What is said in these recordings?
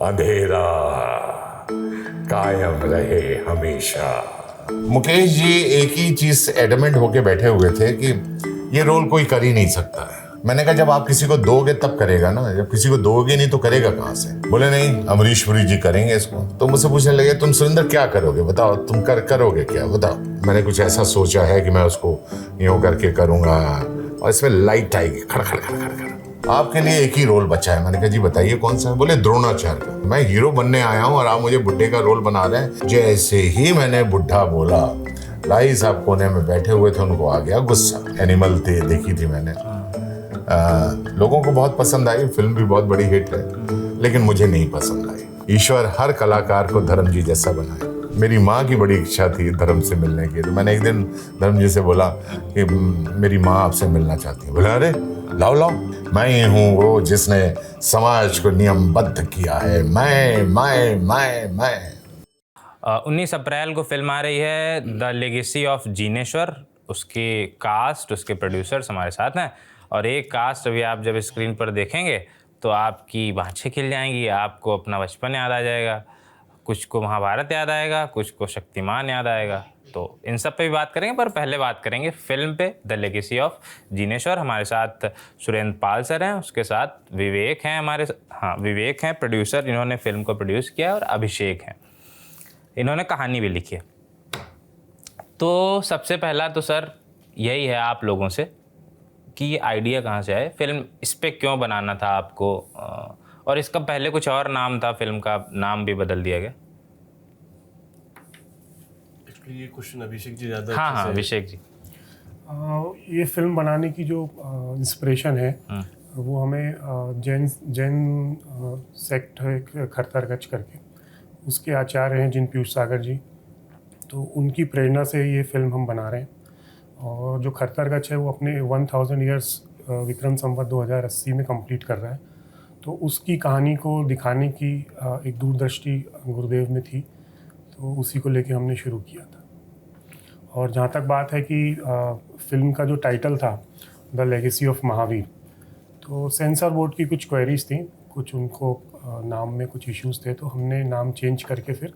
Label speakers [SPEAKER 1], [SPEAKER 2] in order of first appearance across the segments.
[SPEAKER 1] अंधेरा कायम रहे हमेशा। मुकेश जी एक ही चीज से एडमेंट होके बैठे हुए थे कि ये रोल कोई कर ही नहीं सकता है। मैंने कहा जब आप किसी को दोगे तब करेगा ना, जब किसी को दोगे नहीं तो करेगा कहाँ से। बोले नहीं अमरीश पुरी जी करेंगे इसको। तो मुझसे पूछने लगे तुम सुरेंद्र क्या करोगे बताओ, तुम करोगे क्या बताओ। मैंने कुछ ऐसा सोचा है कि मैं उसको यूं करके करूंगा और इसमें लाइट आएगी खड़ खड़ खड़ खड़ खड़। आपके लिए एक ही रोल बचा है। मैंने कहा जी बताइए कौन सा है। बोले द्रोणाचार्य का। मैं हीरो बनने आया हूँ और आप मुझे बुड्ढे का रोल बना रहे हैं। जैसे ही मैंने बुड्ढा बोला, लाई साहब कोने में बैठे हुए थे, उनको आ गया गुस्सा। एनिमल देखी थी मैंने, लोगों को बहुत पसंद आई, फिल्म भी बहुत बड़ी हिट है, लेकिन मुझे नहीं पसंद आई। ईश्वर हर कलाकार को धर्म जी जैसा बनाए। मेरी माँ की बड़ी इच्छा थी धर्म से मिलने की, तो मैंने एक दिन धर्म जी से बोला कि मेरी माँ आपसे मिलना चाहती है। बोला अरे लाओ लाओ, मैं ही हूँ वो जिसने समाज को नियमबद्ध किया है। मैं
[SPEAKER 2] 19 अप्रैल को फिल्म आ रही है द लेगेसी ऑफ जिनेश्वर। उसके कास्ट, उसके प्रोड्यूसर्स हमारे साथ हैं और एक कास्ट अभी आप जब स्क्रीन पर देखेंगे तो आपकी बाँछें खिल जाएंगी, आपको अपना बचपन याद आ जाएगा, कुछ को महाभारत याद आएगा, कुछ को शक्तिमान याद आएगा। तो इन सब पे भी बात करेंगे, पर पहले बात करेंगे फिल्म पे, द लेगेसी ऑफ जिनेश्वर। हमारे साथ सुरेंद्र पाल सर हैं, उसके साथ विवेक हैं विवेक हैं प्रोड्यूसर, इन्होंने फिल्म को प्रोड्यूस किया, और अभिषेक हैं, इन्होंने कहानी भी लिखी है। तो सबसे पहला तो सर यही है आप लोगों से कि ये आइडिया कहाँ से आए, फिल्म इस पे क्यों बनाना था आपको, और इसका पहले कुछ और नाम था, फिल्म का नाम भी बदल दिया गया।
[SPEAKER 3] एक्चुअली ये क्वेश्चन अभिषेक जी ज़्यादा
[SPEAKER 2] हाँ अभिषेक जी।
[SPEAKER 4] ये फिल्म बनाने की जो इंस्पिरेशन है वो हमें जैन सेक्ट है खरतरगच करके, उसके आचार्य हैं जिन पीयूष सागर जी, तो उनकी प्रेरणा से ये फिल्म हम बना रहे हैं। और जो खरतरगच है वो अपने 1000 ईयर्स विक्रम संवत 2080 में कंप्लीट कर रहा है, तो उसकी कहानी को दिखाने की एक दूरदृष्टि गुरुदेव में थी, तो उसी को लेके हमने शुरू किया था। और जहाँ तक बात है कि फिल्म का जो टाइटल था द लेगेसी ऑफ महावीर, तो सेंसर बोर्ड की कुछ क्वेरीज थी, कुछ उनको नाम में कुछ इश्यूज थे, तो हमने नाम चेंज करके फिर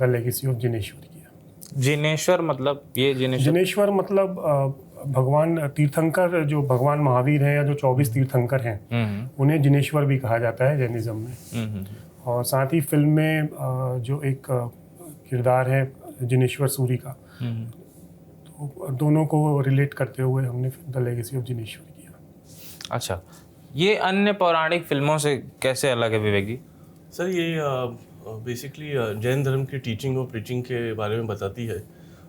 [SPEAKER 4] द लेगेसी ऑफ जिनेश्वर किया।
[SPEAKER 2] जिनेश्वर मतलब ये
[SPEAKER 4] जिनेश्वर मतलब भगवान तीर्थंकर, जो भगवान महावीर हैं या जो 24 तीर्थंकर हैं उन्हें जिनेश्वर भी कहा जाता है जैनिज्म में। और साथ ही फिल्म में जो एक किरदार है जिनेश्वर सूरी का, तो दोनों को रिलेट करते हुए हमने द लेगेसी ऑफ जिनेश्वर किया।
[SPEAKER 2] अच्छा, ये अन्य पौराणिक फिल्मों से कैसे अलग है विवेक जी?
[SPEAKER 3] सर ये बेसिकली जैन धर्म की टीचिंग और प्रीचिंग के बारे में बताती है,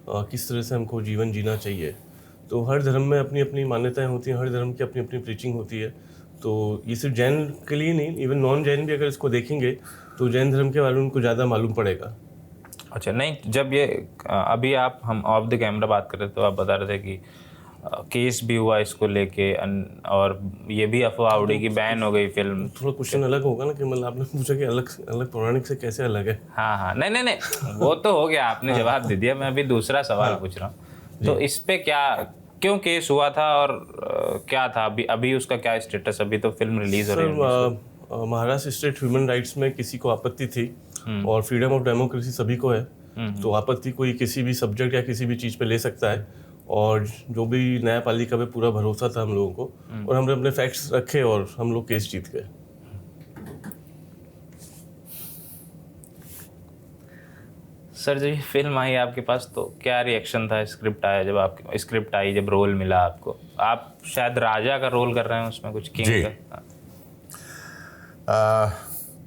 [SPEAKER 3] किस तरह से हमको जीवन जीना चाहिए। तो हर धर्म में अपनी अपनी मान्यताएं होती हैं, हर धर्म की अपनी अपनी प्रीचिंग होती है। तो ये सिर्फ जैन के लिए नहीं, इवन नॉन जैन भी अगर इसको देखेंगे तो जैन धर्म के बारे में उनको ज़्यादा मालूम पड़ेगा।
[SPEAKER 2] अच्छा, नहीं जब ये अभी हम ऑफ द कैमरा बात कर रहे थे तो आप बता रहे थे कि केस भी हुआ इसको लेके, और ये भी अफवाह उड़ी कि बैन हो गई फिल्म।
[SPEAKER 3] थोड़ा क्वेश्चन अलग होगा ना कि मतलब आपने पूछा कि अलग अलग पौराणिक से कैसे अलग है।
[SPEAKER 2] हाँ नहीं वो तो हो गया, आपने जवाब दे दिया। मैं अभी दूसरा सवाल पूछ रहा हूँ, तो इस पे क्यों केस हुआ था और क्या था अभी उसका क्या स्टेटस? अभी तो फिल्म रिलीज हो रही है।
[SPEAKER 3] महाराष्ट्र स्टेट ह्यूमन राइट्स में किसी को आपत्ति थी और फ्रीडम ऑफ डेमोक्रेसी सभी को है, तो आपत्ति कोई किसी भी सब्जेक्ट या किसी भी चीज़ पे ले सकता है। और जो भी न्यायपालिका पे पूरा भरोसा था हम लोगों को, और हमने अपने फैक्ट्स रखे और हम लोग केस जीत गए।
[SPEAKER 2] सर जब फिल्म आई आपके पास तो क्या रिएक्शन था? स्क्रिप्ट आया, जब आपकी स्क्रिप्ट आई, जब रोल मिला आपको, आप शायद राजा का रोल कर रहे हैं उसमें, कुछ किंग का।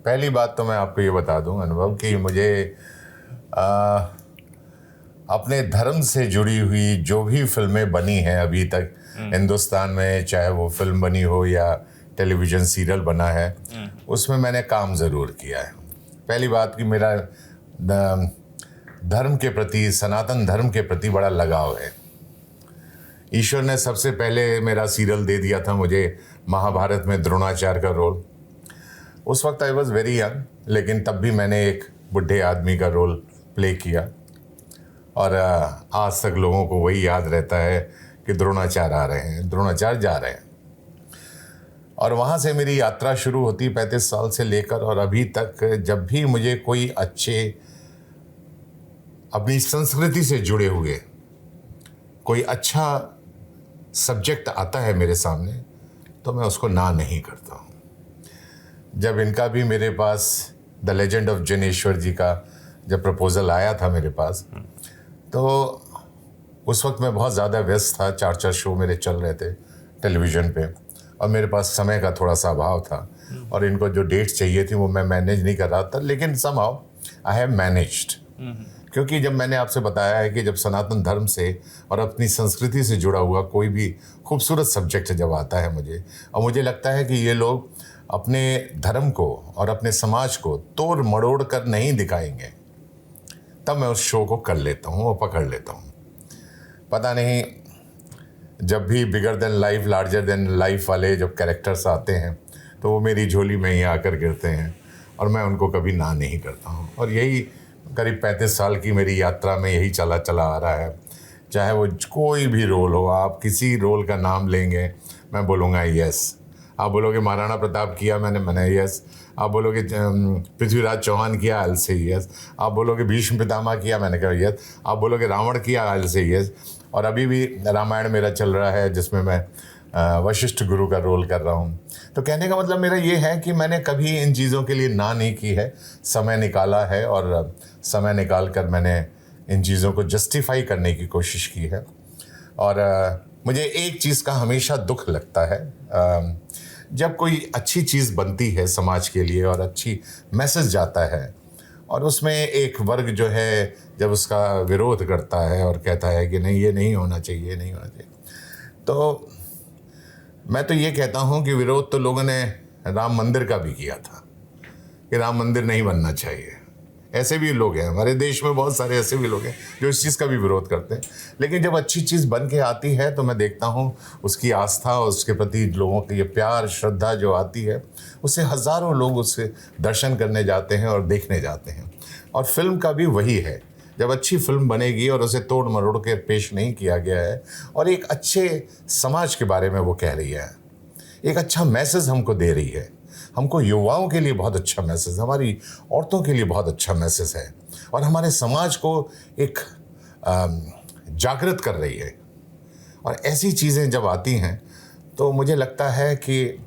[SPEAKER 1] पहली बात तो मैं आपको ये बता दूं अनुभव कि मुझे अपने धर्म से जुड़ी हुई जो भी फिल्में बनी हैं अभी तक हिंदुस्तान में, चाहे वो फिल्म बनी हो या टेलीविज़न सीरियल बना है, उसमें मैंने काम ज़रूर किया है। पहली बात कि मेरा धर्म के प्रति, सनातन धर्म के प्रति बड़ा लगाव है। ईश्वर ने सबसे पहले मेरा सीरियल दे दिया था मुझे महाभारत में द्रोणाचार्य का रोल। उस वक्त आई वॉज वेरी यंग, लेकिन तब भी मैंने एक बुढ़े आदमी का रोल प्ले किया, और आज तक लोगों को वही याद रहता है कि द्रोणाचार्य आ रहे हैं, द्रोणाचार्य जा रहे हैं। और वहाँ से मेरी यात्रा शुरू होती 35 साल से लेकर और अभी तक। जब भी मुझे कोई अच्छे अपनी संस्कृति से जुड़े हुए कोई अच्छा सब्जेक्ट आता है मेरे सामने तो मैं उसको ना नहीं करता हूँ। जब इनका भी मेरे पास द लेजेंड ऑफ जिनेश्वर जी का जब प्रपोज़ल आया था मेरे पास, तो उस वक्त मैं बहुत ज़्यादा व्यस्त था, 4 शो मेरे चल रहे थे टेलीविज़न पे और मेरे पास समय का थोड़ा सा अभाव था और इनको जो डेट्स चाहिए थी वो मैं मैनेज नहीं कर रहा था, लेकिन समहाउ आई हैव मैनेज्ड। क्योंकि जब मैंने आपसे बताया है कि जब सनातन धर्म से और अपनी संस्कृति से जुड़ा हुआ कोई भी खूबसूरत सब्जेक्ट जब आता है मुझे, और मुझे लगता है कि ये लोग अपने धर्म को और अपने समाज को तोड़ मरोड़ कर नहीं दिखाएंगे, तब मैं उस शो को कर लेता हूँ और पकड़ लेता हूँ। पता नहीं, जब भी bigger than life larger than life वाले जब कैरेक्टर्स आते हैं तो वो मेरी झोली में ही आकर गिरते हैं और मैं उनको कभी ना नहीं करता हूँ। और यही करीब 35 साल की मेरी यात्रा में यही चला आ रहा है। चाहे वो कोई भी रोल हो, आप किसी रोल का नाम लेंगे मैं बोलूँगा यस। आप बोलोगे महाराणा प्रताप किया मैंने यस। आप बोलोगे पृथ्वीराज चौहान किया, आई विल से यस। आप बोलोगे भीष्म पितामह किया, मैंने कहा यस। आप बोलोगे रावण किया, आई विल से यस। और अभी भी रामायण मेरा चल रहा है जिसमें मैं वशिष्ठ गुरु का रोल कर रहा हूँ। तो कहने का मतलब मेरा ये है कि मैंने कभी इन चीज़ों के लिए ना नहीं की है, समय निकाला है और समय निकाल कर मैंने इन चीज़ों को जस्टिफाई करने की कोशिश की है। और मुझे एक चीज़ का हमेशा दुख लगता है, जब कोई अच्छी चीज़ बनती है समाज के लिए और अच्छी मैसेज जाता है और उसमें एक वर्ग जो है जब उसका विरोध करता है और कहता है कि नहीं ये नहीं होना चाहिए, नहीं होना चाहिए, तो मैं तो ये कहता हूँ कि विरोध तो लोगों ने राम मंदिर का भी किया था कि राम मंदिर नहीं बनना चाहिए। ऐसे भी लोग हैं हमारे देश में, बहुत सारे ऐसे भी लोग हैं जो इस चीज़ का भी विरोध करते हैं। लेकिन जब अच्छी चीज़ बन के आती है तो मैं देखता हूँ उसकी आस्था और उसके प्रति लोगों की ये प्यार श्रद्धा जो आती है, उससे हज़ारों लोग उससे दर्शन करने जाते हैं और देखने जाते हैं। और फिल्म का भी वही है, जब अच्छी फिल्म बनेगी और उसे तोड़ मरोड़ के पेश नहीं किया गया है और एक अच्छे समाज के बारे में वो कह रही है, एक अच्छा मैसेज हमको दे रही है, हमको युवाओं के लिए बहुत अच्छा मैसेज, हमारी औरतों के लिए बहुत अच्छा मैसेज है और हमारे समाज को एक जागृत कर रही है। और ऐसी चीज़ें जब आती हैं तो मुझे लगता है कि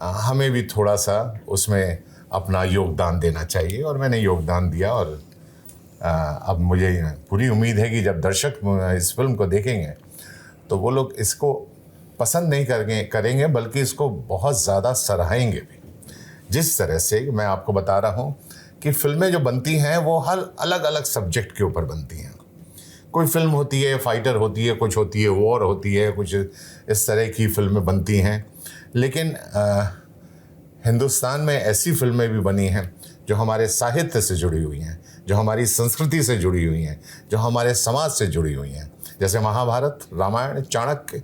[SPEAKER 1] हमें भी थोड़ा सा उसमें अपना योगदान देना चाहिए और मैंने योगदान दिया। और अब मुझे पूरी उम्मीद है कि जब दर्शक इस फिल्म को देखेंगे तो वो लोग इसको पसंद नहीं करेंगे बल्कि इसको बहुत ज़्यादा सराहेंगे भी। जिस तरह से मैं आपको बता रहा हूँ कि फिल्में जो बनती हैं वो हर अलग अलग सब्जेक्ट के ऊपर बनती हैं। कोई फिल्म होती है फाइटर होती है, कुछ होती है वॉर होती है, कुछ इस तरह की फिल्में बनती हैं। लेकिन हिंदुस्तान में ऐसी फिल्में भी बनी हैं जो हमारे साहित्य से जुड़ी हुई हैं, जो हमारी संस्कृति से जुड़ी हुई हैं, जो हमारे समाज से जुड़ी हुई हैं, जैसे महाभारत, रामायण, चाणक्य,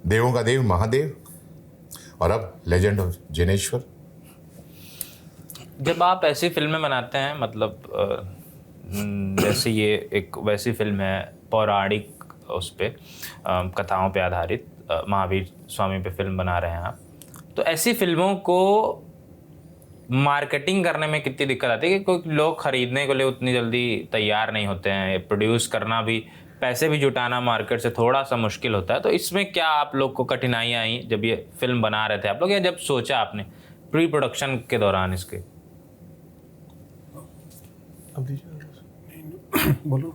[SPEAKER 1] देवों का देव महादेव और अब लेजेंड ऑफ जिनेश्वर।
[SPEAKER 2] जब आप ऐसी फिल्में बनाते हैं, मतलब जैसे ये एक वैसी फिल्म है पौराणिक, उस पे कथाओं पे आधारित, महावीर स्वामी पे फिल्म बना रहे हैं आप, तो ऐसी फिल्मों को मार्केटिंग करने में कितनी दिक्कत आती है कि कोई लोग खरीदने के लिए उतनी जल्दी तैयार नहीं होते हैं, प्रोड्यूस करना भी, पैसे भी जुटाना मार्केट से थोड़ा सा मुश्किल होता है। तो इसमें क्या आप लोग को कठिनाइयाँ आई जब ये फिल्म बना रहे थे आप लोग, या जब सोचा आपने प्री प्रोडक्शन के दौरान इसके?
[SPEAKER 4] बोलो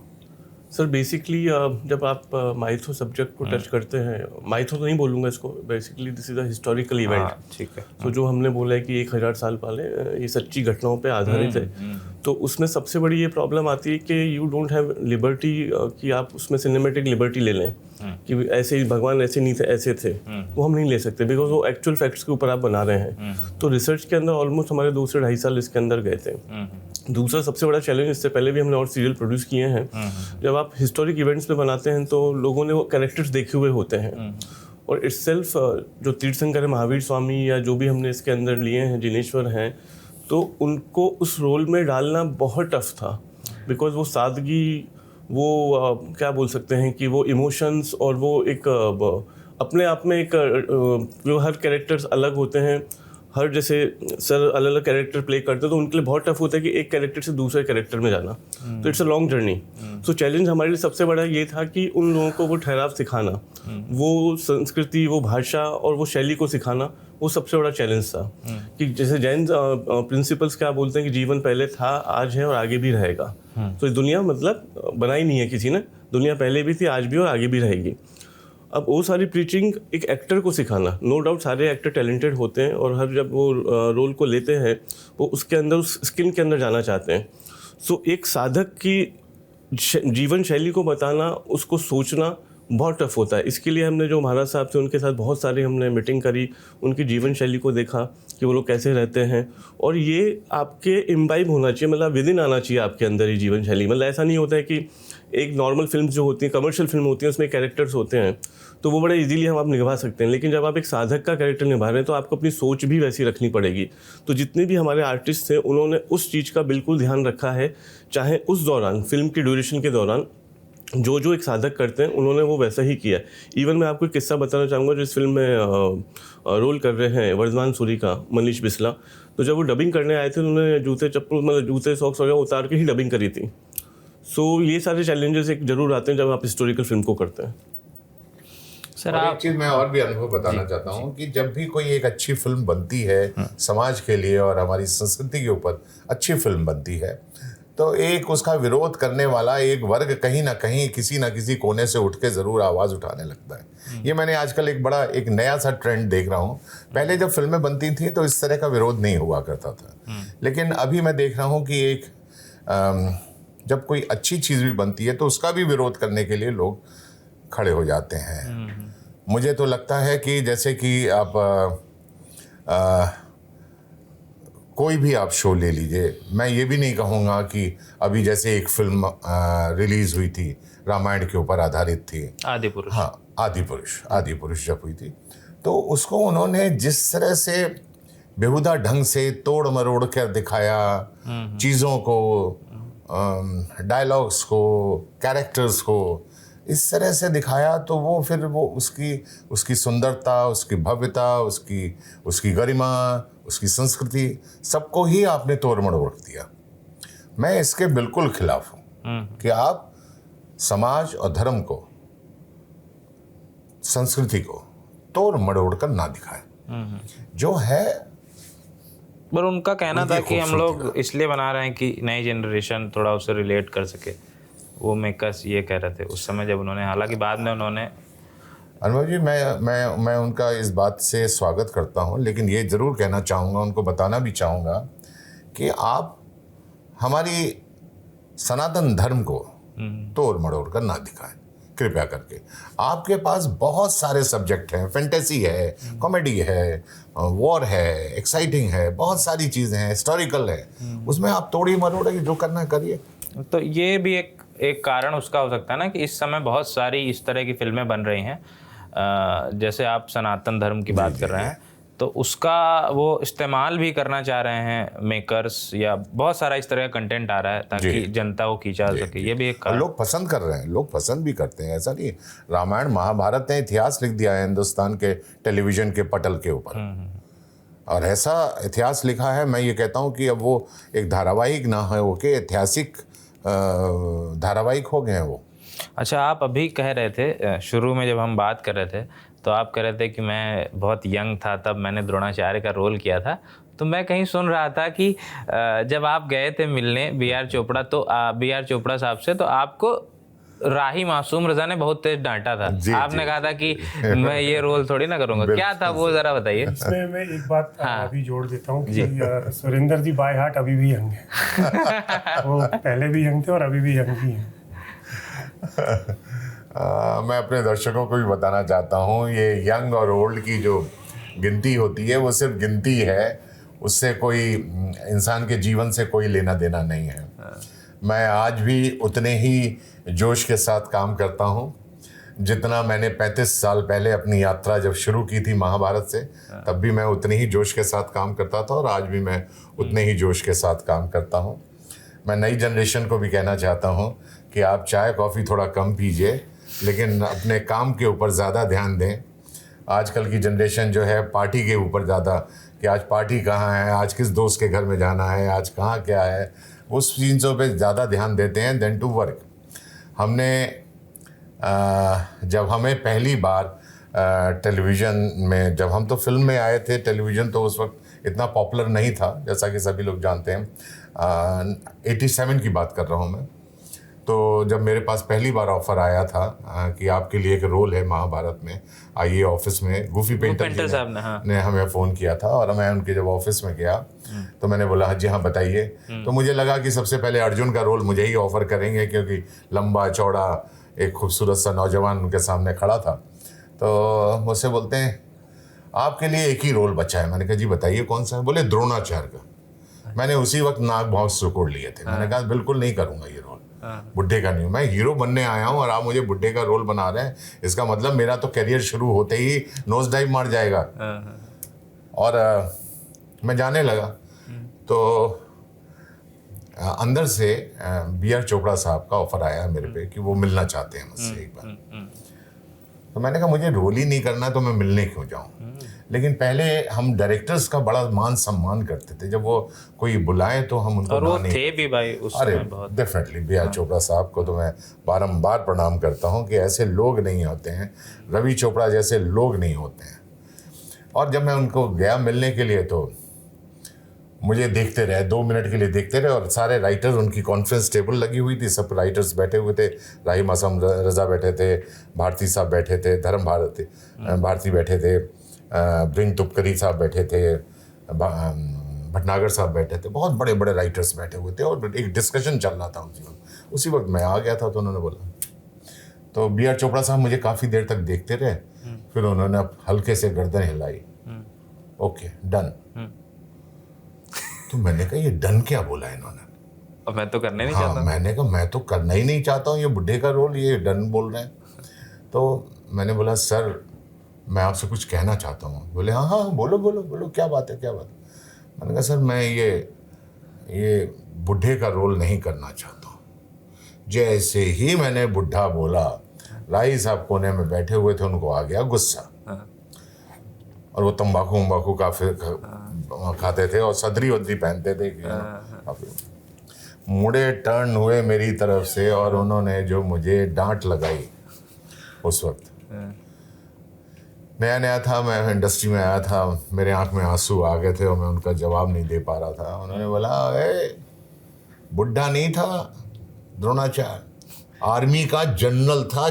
[SPEAKER 3] सर। बेसिकली जब आप माइथो सब्जेक्ट को टच करते हैं, माइथो तो नहीं बोलूँगा इसको, basically this is a historical event.
[SPEAKER 2] ठीक है।
[SPEAKER 3] तो जो हमने बोला है कि 1000 साल पहले ये सच्ची घटनाओं पे आधारित है। तो उसमें सबसे बड़ी ये प्रॉब्लम आती है कि यू डोंट हैव लिबर्टी, कि आप उसमें सिनेमेटिक लिबर्टी ले लें कि ऐसे ही भगवान ऐसे नहीं थे, ऐसे थे, वो हम नहीं ले सकते बिकॉज वो एक्चुअल फैक्ट्स के ऊपर आप बना रहे हैं। तो रिसर्च के अंदर ऑलमोस्ट हमारे 2 से 2.5 साल इसके अंदर गए थे। दूसरा सबसे बड़ा चैलेंज, इससे पहले भी हमने और सीरियल प्रोड्यूस किए हैं, जब आप हिस्टोरिक इवेंट्स पे बनाते हैं तो लोगों ने वो कैरेक्टर्स देखे हुए होते हैं और इट्सेल्फ जो तीर्थंकर है, महावीर स्वामी या जो भी हमने इसके अंदर लिए हैं, जिनेश्वर हैं, तो उनको उस रोल में डालना बहुत टफ था बिकॉज वो सादगी, वो क्या बोल सकते हैं कि वो इमोशंस और वो एक अपने आप में एक जो हर कैरेक्टर्स अलग होते हैं, हर जैसे सर अलग अलग कैरेक्टर प्ले करते हैं तो उनके लिए बहुत टफ होता है कि एक कैरेक्टर से दूसरे कैरेक्टर में जाना। तो it's a long journey. So challenge हमारे लिए सबसे बड़ा ये था कि उन लोगों को वो ठहराव सिखाना, वो संस्कृति, वो भाषा और वो शैली को सिखाना, वो सबसे बड़ा चैलेंज था। कि जैसे जैन प्रिंसिपल्स क्या बोलते हैं कि जीवन पहले था, आज है और आगे भी रहेगा। तो ये दुनिया मतलब बनाई नहीं है किसी ने, दुनिया पहले भी थी, आज भी और आगे भी रहेगी। अब वो सारी प्रीचिंग एक एक्टर को सिखाना, नो डाउट सारे एक्टर टैलेंटेड होते हैं और हर जब वो रोल को लेते हैं वो उसके अंदर, उस स्किन के अंदर जाना चाहते हैं। सो एक साधक की जीवन शैली को बताना, उसको सोचना बहुत टफ होता है। इसके लिए हमने जो महाराज साहब थे उनके साथ बहुत सारी हमने मीटिंग करी, उनकी जीवन शैली को देखा कि वो लोग कैसे रहते हैं। और ये आपके इम्बाइब होना चाहिए, मतलब विद इन आना चाहिए आपके अंदर ये जीवन शैली। मतलब ऐसा नहीं होता है कि एक नॉर्मल फिल्म जो होती है, कमर्शियल फिल्म होती है, उसमें कैरेक्टर्स होते हैं तो वो बड़े इजीली हम आप निभा सकते हैं, लेकिन जब आप एक साधक का कैरेक्टर निभा रहे हैं तो आपको अपनी सोच भी वैसी रखनी पड़ेगी। तो जितने भी हमारे आर्टिस्ट थे उन्होंने उस चीज़ का बिल्कुल ध्यान रखा है, चाहे उस दौरान फिल्म की ड्यूरेशन के दौरान जो जो एक साधक करते हैं उन्होंने वो वैसा ही किया। इवन मैं आपको एक किस्सा बताना चाहूँगा, जो इस फिल्म में रोल कर रहे हैं वर्धमान सूरी का, मनीष बिस्ला। तो जब वो डबिंग करने आए थे उन्होंने जूते चप्पल, मतलब जूते सॉक्स वगैरह उतार के ही डबिंग करी थी। सो ये सारे चैलेंजेस एक जरूर आते हैं जब आप हिस्टोरिकल फिल्म को करते हैं।
[SPEAKER 2] सर
[SPEAKER 1] और एक चीज मैं और भी अनुभव बताना चाहता हूँ कि जब भी कोई एक अच्छी फिल्म बनती है समाज के लिए और हमारी संस्कृति के ऊपर अच्छी फिल्म बनती है, तो एक उसका विरोध करने वाला एक वर्ग कहीं ना कहीं किसी ना किसी कोने से उठ के जरूर आवाज उठाने लगता है। ये मैंने आजकल एक नया सा ट्रेंड देख रहा हूँ। पहले जब फिल्में बनती थी तो इस तरह का विरोध नहीं हुआ करता था, लेकिन अभी मैं देख रहा हूँ कि एक जब कोई अच्छी चीज भी बनती है तो उसका भी विरोध करने के लिए लोग खड़े हो जाते हैं। मुझे तो लगता है कि जैसे कि आप कोई भी आप शो ले लीजिए, मैं ये भी नहीं कहूँगा कि अभी जैसे एक फिल्म रिलीज हुई थी रामायण के ऊपर आधारित थी,
[SPEAKER 2] आदिपुरुष।
[SPEAKER 1] हाँ, आदिपुरुष जब हुई थी तो उसको उन्होंने जिस तरह से बेहुदा ढंग से तोड़ मरोड़ कर दिखाया, चीज़ों को, डायलॉग्स को, कैरेक्टर्स को इस तरह से दिखाया, तो वो फिर वो उसकी सुंदरता, उसकी भव्यता, उसकी गरिमा, उसकी संस्कृति, सबको ही आपने तोड़ मरोड़ दिया। मैं इसके बिल्कुल खिलाफ हूँ कि आप समाज और धर्म को, संस्कृति को तोड़ मरोड़ कर ना दिखाएं। जो है,
[SPEAKER 2] पर उनका कहना था कि हम लोग इसलिए बना रहे हैं कि नई जनरेशन थोड़ा उससे रिलेट कर सके। वो मेकर्स ये कह रहे थे उस समय जब उन्होंने, हालांकि बाद में उन्होंने।
[SPEAKER 1] अनुभव जी, मैं उनका इस बात से स्वागत करता हूं, लेकिन ये ज़रूर कहना चाहूँगा, उनको बताना भी चाहूँगा कि आप हमारी सनातन धर्म को तोड़ मरोड़ कर ना दिखाएं, कृपया करके। आपके पास बहुत सारे सब्जेक्ट हैं, फैंटेसी है, कॉमेडी है, वॉर है, एक्साइटिंग है, बहुत सारी चीज़ें हैं, हिस्टोरिकल है, उसमें आप तोड़ी मरोड़ी जो करना करिए।
[SPEAKER 2] तो ये भी एक कारण उसका हो सकता है ना कि इस समय बहुत सारी इस तरह की फिल्में बन रही हैं, जैसे आप सनातन धर्म की बात कर रहे हैं, तो उसका वो इस्तेमाल भी करना चाह रहे हैं मेकर्स, या बहुत सारा इस तरह का कंटेंट आ रहा है ताकि जनता को खींचा सके। ये भी एक कारण।
[SPEAKER 1] लोग पसंद कर रहे हैं, लोग पसंद भी करते हैं, ऐसा नहीं। रामायण महाभारत ने इतिहास लिख दिया है हिंदुस्तान के टेलीविजन के पटल के ऊपर, और ऐसा इतिहास लिखा है, मैं ये कहता हूँ कि अब वो एक धारावाहिक ना हो के ऐतिहासिक धारावाहिक हो गए हैं वो।
[SPEAKER 2] अच्छा, आप अभी कह रहे थे, शुरू में जब हम बात कर रहे थे तो आप कह रहे थे कि मैं बहुत यंग था तब मैंने द्रोणाचार्य का रोल किया था। तो मैं कहीं सुन रहा था कि जब आप गए थे मिलने बी.आर. चोपड़ा, तो बी.आर. चोपड़ा साहब से, तो आपको राही मासूम रजा ने बहुत तेज डांटा था। आपने कहा था कि मैं ये रोल थोड़ी ना करूंगा। क्या था वो, जरा बताइए।
[SPEAKER 4] इसमें मैं एक बात अभी जोड़ देता हूँ कि सुरेंद्र जी बाय हार्ट अभी भी यंग है। वो पहले भी यंग थे और अभी भी यंग ही हैं।
[SPEAKER 1] मैं अपने दर्शकों को भी बताना चाहता हूँ, ये यंग और ओल्ड की जो गिनती होती है वो सिर्फ गिनती है, उससे कोई इंसान के जीवन से कोई लेना देना नहीं है। मैं आज भी उतने ही जोश के साथ काम करता हूँ जितना मैंने 35 साल पहले अपनी यात्रा जब शुरू की थी महाभारत से, तब भी मैं उतने ही जोश के साथ काम करता था और आज भी मैं उतने ही जोश के साथ काम करता हूँ। मैं नई जनरेशन को भी कहना चाहता हूँ कि आप चाय कॉफ़ी थोड़ा कम पीजिए, लेकिन अपने काम के ऊपर ज़्यादा ध्यान दें, आजकल की जनरेशन जो है पार्टी के ऊपर ज़्यादा, कि आज पार्टी कहाँ है, आज किस दोस्त के घर में जाना है, आज कहाँ क्या है, उस चीज़ों पे ज़्यादा ध्यान देते हैं देन टू वर्क। हमने जब हमें पहली बार टेलीविज़न में, जब हम तो फिल्म में आए थे, टेलीविज़न तो उस वक्त इतना पॉपुलर नहीं था, जैसा कि सभी लोग जानते हैं। 87 की बात कर रहा हूँ मैं। तो जब मेरे पास पहली बार ऑफ़र आया था कि आपके लिए एक रोल है महाभारत में, आइए ऑफिस में, गुफी पेंटर जी
[SPEAKER 2] साहब ने, हाँ।
[SPEAKER 1] ने हमें फ़ोन किया था और मैं उनके जब ऑफिस में गया तो मैंने बोला हाँ जी हाँ बताइए। तो मुझे लगा कि सबसे पहले अर्जुन का रोल मुझे ही ऑफ़र करेंगे, क्योंकि लंबा चौड़ा एक खूबसूरत सा नौजवान उनके सामने खड़ा था। तो मुझसे बोलते हैं आपके लिए एक ही रोल बचा है। मैंने कहा जी बताइए कौन सा है। बोले द्रोणाचार्य का। मैंने उसी वक्त नाक बहुत सुकोड़ लिए थे। मैंने कहा बिल्कुल नहीं करूँगा ये रोल, बुढ़े का नहीं हूँ मैं, हीरो बनने आया हूँ और आप मुझे बुढ़े का रोल बना रहे हैं, इसका मतलब मेरा तो करियर शुरू होते ही नोज डाइव मार जाएगा। और मैं जाने लगा तो अंदर से B.R. चोपड़ा साहब का ऑफर आया मेरे पे कि वो मिलना चाहते हैं मुझसे एक बार। तो मैंने कहा मुझे रोल ही नहीं करना तो मैं मिलने क्यों जाऊँ। लेकिन पहले हम डायरेक्टर्स का बड़ा मान सम्मान करते थे, जब वो कोई बुलाए तो हम उनको
[SPEAKER 2] और वो
[SPEAKER 1] ना नहीं।
[SPEAKER 2] थे भी भाई उस
[SPEAKER 1] अरे
[SPEAKER 2] समय बहुत।
[SPEAKER 1] Definitely B.R. चोपड़ा साहब को तो मैं बारंबार प्रणाम करता हूँ कि ऐसे लोग नहीं होते हैं, रवि चोपड़ा जैसे लोग नहीं होते हैं। और जब मैं उनको गया मिलने के लिए तो मुझे देखते रहे, 2 मिनट के लिए देखते रहे। और सारे राइटर्स, उनकी कॉन्फ्रेंस टेबल लगी हुई थी, सब राइटर्स बैठे हुए थे। राही मासूम रजा बैठे थे, भारती साहब बैठे थे, धर्म भारती बैठे थे, ब्रिंग तुपकरी साहब बैठे थे, भटनागर साहब बैठे थे, बहुत बड़े बड़े राइटर्स बैठे हुए थे और एक डिस्कशन चल रहा था उसी वक्त मैं आ गया था। तो उन्होंने बोला, तो B.R. चोपड़ा साहब मुझे काफ़ी देर तक देखते रहे, फिर उन्होंने हल्के से गर्दन हिलाई, ओके डन। तो मैंने कहा ये डन क्या बोला इन्होंने।
[SPEAKER 2] अब मैं तो करने नहीं
[SPEAKER 1] हाँ
[SPEAKER 2] चाहता।
[SPEAKER 1] मैंने कहा मैं तो करना ही नहीं चाहता हूँ ये बुढ़े का रोल, ये डन बोल रहे हैं। तो मैंने बोला सर मैं आपसे कुछ कहना चाहता हूँ। बोले हाँ हाँ बोलो बोलो बोलो, क्या बात है क्या बात है। मैंने कहा सर मैं ये बुढ़े का रोल नहीं करना चाहता हूँ। जैसे ही मैंने बुढ़ा बोला, राही साहब कोने में बैठे हुए थे, उनको आ गया गुस्सा। और वो तंबाकू काफी खाते थे और सदरी वदरी पहनते थे। मुड़े टर्न हुए मेरी तरफ से और उन्होंने जो मुझे डांट लगाई उस वक्त, नया नया था, मैं इंडस्ट्री में आया था, मेरे आंख में आंसू आ गए थे और मैं उनका जवाब नहीं दे पा रहा था। उन्होंने बोला बुढ़ा नहीं था द्रोणाचार्य, आर्मी का जनरल था,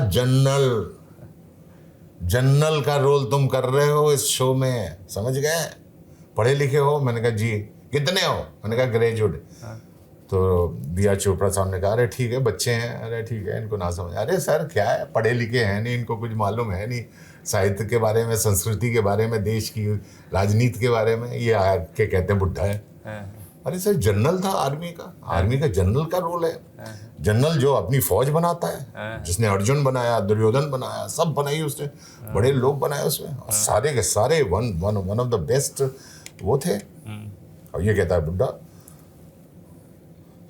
[SPEAKER 1] जनरल का रोल तुम कर रहे हो इस शो में, समझ गए, पढ़े लिखे हो। मैंने कहा जी कितने हो। मैंने कहा ग्रेजुएट। तो B.R. चोपड़ा साहब ने कहा अरे ठीक है बच्चे हैं, अरे ठीक है इनको ना समझ। अरे सर क्या है, पढ़े लिखे हैं नहीं, इनको कुछ मालूम है नहीं साहित्य के बारे में, संस्कृति के बारे में, देश की राजनीति के बारे में, ये आके कहते हैं बुढ़ा है। अरे सर जनरल था आर्मी का जनरल का रोल है। जनरल जो अपनी फौज बनाता है, जिसने अर्जुन बनाया, दुर्योधन बनाया, सब बनाई उसने, बड़े लोग बनाए उसमें, और सारे के सारे वन ऑफ द बेस्ट वो थे। और ये कहता है बुढ़ा।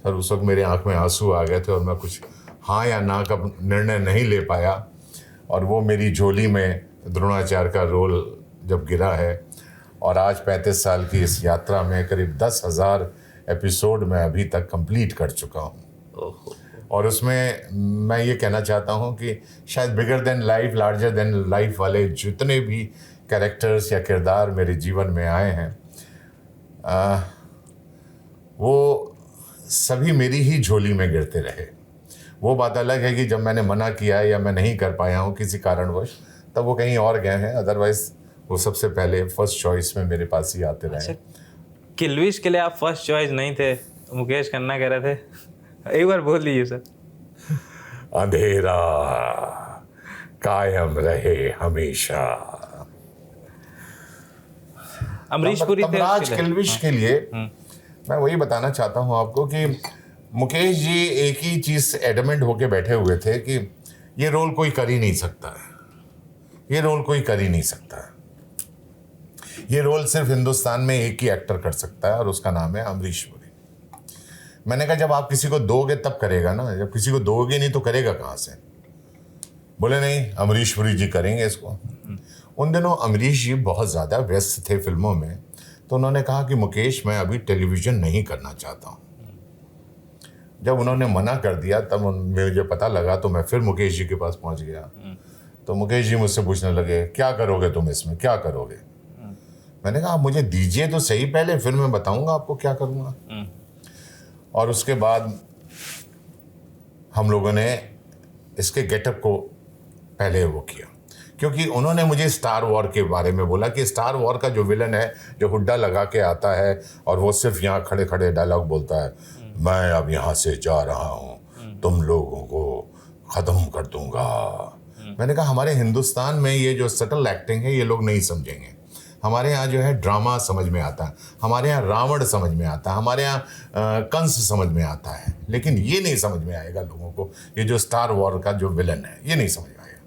[SPEAKER 1] सर उस वक्त मेरे आंख में आंसू आ गए थे और मैं कुछ हाँ या ना का निर्णय नहीं ले पाया। और वो मेरी झोली में द्रोणाचार्य का रोल जब गिरा है, और आज 35 साल की इस यात्रा में करीब 10,000 एपिसोड मैं अभी तक कंप्लीट कर चुका हूँ। और उसमें मैं ये कहना चाहता हूँ कि शायद bigger than life, larger than life वाले जितने भी कैरेक्टर्स या किरदार मेरे जीवन में आए हैं, वो सभी मेरी ही झोली में गिरते रहे। वो बात अलग है कि जब मैंने मना किया या मैं नहीं कर पाया हूँ किसी कारणवश, तब वो कहीं और गए हैं, अदरवाइज वो सबसे पहले फर्स्ट चॉइस में मेरे पास ही आते रहे।
[SPEAKER 2] किलविश के लिए आप फर्स्ट चॉइस नहीं थे, मुकेश खन्ना कह रहे थे, एक बार बोल लीजिए सर।
[SPEAKER 1] अंधेरा कायम रहे हमेशा।
[SPEAKER 2] अमरीश पुरी थे
[SPEAKER 1] तमराज किलविश के लिए मैं वही बताना चाहता हूँ आपको कि मुकेश जी एक ही चीज़ एडमेंट होके बैठे हुए थे कि ये रोल कोई कर ही नहीं सकता है, ये रोल कोई कर ही नहीं सकता है, ये रोल सिर्फ हिंदुस्तान में एक ही एक्टर कर सकता है और उसका नाम है अमरीश पुरी। मैंने कहा जब आप किसी को दोगे तब करेगा ना, जब किसी को दोगे नहीं तो करेगा कहाँ से। बोले नहीं अमरीश पुरी जी करेंगे इसको। उन दिनों अमरीश जी बहुत ज़्यादा व्यस्त थे फिल्मों में, तो उन्होंने कहा कि मुकेश मैं अभी टेलीविज़न नहीं करना चाहता हूँ। जब उन्होंने मना कर दिया तब मुझे पता लगा, तो मैं फिर मुकेश जी के पास पहुँच गया। तो मुकेश जी मुझसे पूछने लगे क्या करोगे तुम इसमें, क्या करोगे? मैंने कहा आप मुझे दीजिए तो सही पहले, फिर मैं बताऊंगा आपको क्या करूँगा। और उसके बाद हम लोगों ने इसके गेटअप को पहले वो किया, क्योंकि उन्होंने मुझे स्टार वॉर के बारे में बोला कि स्टार वॉर का जो विलन है, जो हुड्डा लगा के आता है और वो सिर्फ यहाँ खड़े खड़े डायलॉग बोलता है, मैं अब यहाँ से जा रहा हूँ, तुम लोगों को ख़त्म कर दूंगा। मैंने कहा हमारे हिंदुस्तान में ये जो सटल एक्टिंग है ये लोग नहीं समझेंगे। हमारे यहाँ जो है ड्रामा समझ में आता है, हमारे यहाँ रावण समझ में आता है, हमारे यहाँ कंस समझ में आता है, लेकिन ये नहीं समझ में आएगा लोगों को, ये जो स्टार वॉर का जो विलन है ये नहीं समझ में आएगा।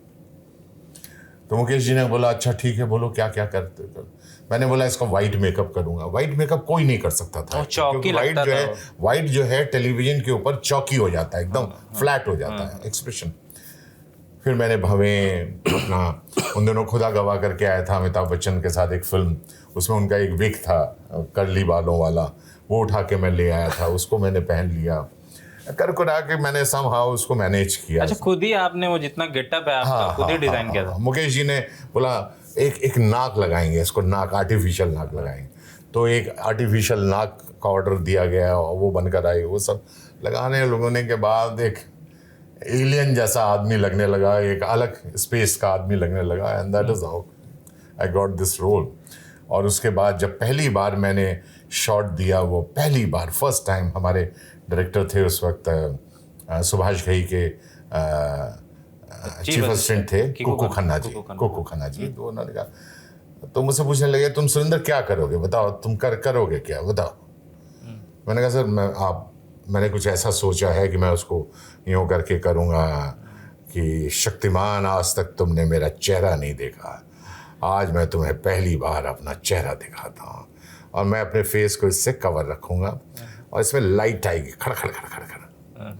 [SPEAKER 1] तो मुकेश जी ने बोला अच्छा ठीक है, बोलो क्या क्या करते हो। मैंने बोला इसका वाइट मेकअप करूंगा। वाइट मेकअप कोई नहीं कर सकता था, क्योंकि वाइट जो है टेलीविजन के ऊपर चौकी हो जाता है, एकदम फ्लैट हो जाता है एक्सप्रेशन। फिर मैंने भवें अपना उन दिनों खुदा गवाह करके आया था अमिताभ बच्चन के साथ एक फिल्म, उसमें उनका एक विग था कर्ली बालों वाला, वो उठा के मैं ले आया था, उसको मैंने पहन लिया, कर कुरा के मैंने समहाउ उसको मैनेज किया।
[SPEAKER 2] अच्छा, खुद ही आपने वो जितना गेटअप है आपका खुद ही डिजाइन किया था?
[SPEAKER 1] मुकेश जी ने बोला एक नाक लगाएंगे, इसको नाक आर्टिफिशियल नाक लगाएंगे, तो एक आर्टिफिशियल नाक का ऑर्डर दिया गया और वो बनकर आई। वो सब लगाने लगने के बाद एक एलियन जैसा आदमी लगने लगा, एक अलग स्पेस का आदमी लगने लगा, and that is how I got this role. और उसके बाद जब पहली बार मैंने शॉट दिया, वो पहली बार फर्स्ट टाइम, हमारे डायरेक्टर थे उस वक्त सुभाष घई के चीफ असिस्टेंट थे कुकू खन्ना जी। तो उन्होंने कहा, तो मुझसे पूछने लगे तुम सुरेंद्र क्या करोगे, बताओ तुम करोगे क्या, बताओ। मैंने कहा सर मैंने कुछ ऐसा सोचा है कि मैं उसको यूँ करके करूँगा कि शक्तिमान आज तक तुमने मेरा चेहरा नहीं देखा, आज मैं तुम्हें पहली बार अपना चेहरा दिखाता हूँ, और मैं अपने फेस को इससे कवर रखूँगा और इसमें लाइट आएगी खड़ खड़ खड़ खड़ खड़,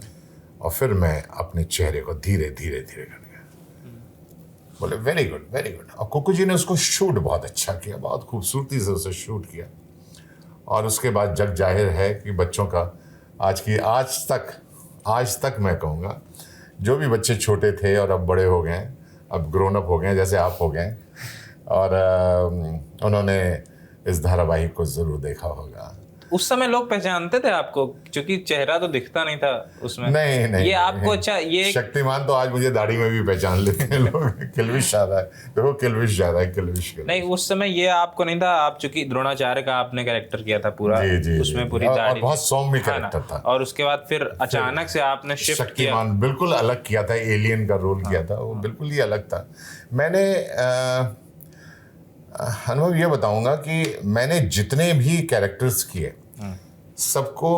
[SPEAKER 1] और फिर मैं अपने चेहरे को धीरे धीरे धीरे करके। बोले वेरी गुड वेरी गुड। और कुकू जी ने उसको शूट बहुत अच्छा किया, बहुत खूबसूरती से उसे शूट किया। और उसके बाद जग जाहिर है कि बच्चों का आज तक मैं कहूँगा, जो भी बच्चे छोटे थे और अब बड़े हो गए, अब ग्रोन अप हो गए जैसे आप हो गए, और उन्होंने इस धारावाहिक को ज़रूर देखा होगा।
[SPEAKER 2] उस समय लोग पहचानते थे आपको, क्योंकि चेहरा तो दिखता नहीं था उसमें।
[SPEAKER 1] नहीं
[SPEAKER 2] ये आपको अच्छा, ये
[SPEAKER 1] शक्तिमान तो आज मुझे दाढ़ी में भी पहचान लेते हैं लोग। किल्विश ज्यादा है, देखो किल्विश ज्यादा है, किल्विश
[SPEAKER 2] नहीं, उस समय ये आपको नहीं था। आप चूंकि द्रोणाचार्य का आपने कैरेक्टर किया था पूरा,
[SPEAKER 1] जी,
[SPEAKER 2] उसमें पूरी
[SPEAKER 1] और
[SPEAKER 2] दाढ़ी,
[SPEAKER 1] बहुत सौम्य कैरेक्टर था।
[SPEAKER 2] और उसके बाद फिर अचानक से आपने शिफ्ट किया,
[SPEAKER 1] शक्तिमान बिल्कुल अलग किया था, एलियन का रोल किया था, वो बिल्कुल ही अलग था। मैंने अनुभव ये बताऊंगा कि मैंने जितने भी कैरेक्टर्स किए सबको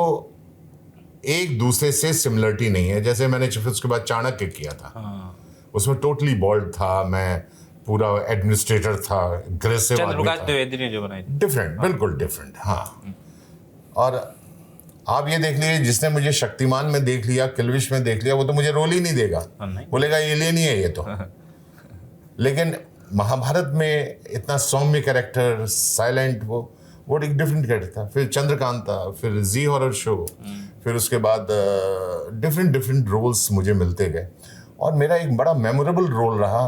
[SPEAKER 1] एक दूसरे से सिमिलरिटी नहीं है। जैसे मैंने उसके बाद चाणक्य किया था, उसमें टोटली बॉल्ड था, मैं पूरा एडमिनिस्ट्रेटर था, अग्रेसिव
[SPEAKER 2] चंद्रप्रकाश द्विवेदी ने जो बनाई,
[SPEAKER 1] डिफरेंट, बिल्कुल डिफरेंट। हाँ, और आप ये देख लीजिए, जिसने मुझे शक्तिमान में देख लिया, किल्विश में देख लिया, वो तो मुझे रोल ही नहीं देगा, बोलेगा एलियन ही है ये तो। लेकिन महाभारत में इतना सौम्य कैरेक्टर, साइलेंट, वो एक डिफरेंट कैरेक्टर था। फिर चंद्रकांता, फिर जी हॉरर शो, फिर उसके बाद डिफरेंट रोल्स मुझे मिलते गए। और मेरा एक बड़ा मेमोरेबल रोल रहा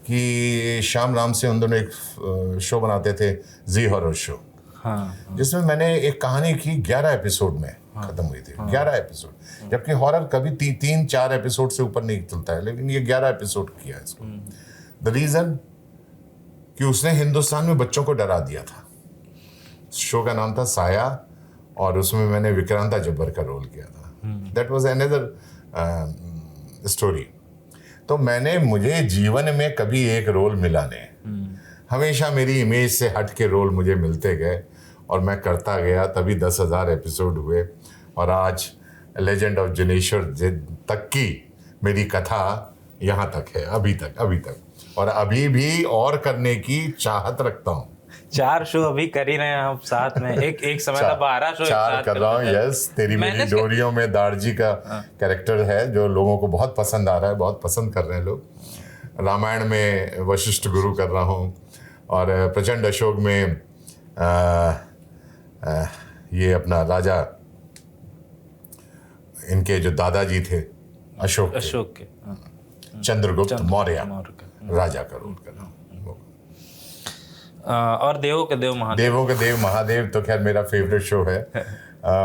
[SPEAKER 1] कि श्याम राम से उन दोनों एक शो बनाते थे, जी हॉरर शो, जिसमें मैंने एक कहानी की 11 एपिसोड में खत्म हुई थी। 11 एपिसोड, जबकि हॉरर कभी 3-4 एपिसोड से ऊपर नहीं चलता है, लेकिन ये 11 एपिसोड किया इसको। द रीज़न कि उसने हिंदुस्तान में बच्चों को डरा दिया था। शो का नाम था साया, और उसमें मैंने विक्रांता जब्बर का रोल किया था। That was another story. तो मुझे जीवन में कभी एक रोल मिला नहीं, हमेशा मेरी इमेज से हट के रोल मुझे मिलते गए और मैं करता गया, तभी 10,000 एपिसोड हुए, और आज लेजेंड ऑफ जिनेश्वर तक की मेरी कथा यहाँ तक है, अभी तक, और अभी भी और करने की चाहत रखता हूँ।
[SPEAKER 2] 4 शो अभी कर ही रहे हैं हम साथ में, एक समय था 12 शो
[SPEAKER 1] 4 कर रहा हूँ। यस, तेरी मेरी डोरियों में दारजी का कैरेक्टर है जो लोगों को बहुत पसंद आ रहा है, बहुत पसंद कर रहे हैं लोग। रामायण में वशिष्ठ गुरु कर रहा हूँ, और प्रचंड अशोक में ये अपना राजा, इनके जो दादाजी थे अशोक
[SPEAKER 2] के
[SPEAKER 1] चंद्रगुप्त मौर्य,
[SPEAKER 2] मौर्य के।
[SPEAKER 1] राजा का रोल कर रहा हूँ।
[SPEAKER 2] और देवों के देव महादेव।
[SPEAKER 1] देवों के देव महादेव तो खैर मेरा फेवरेट शो है।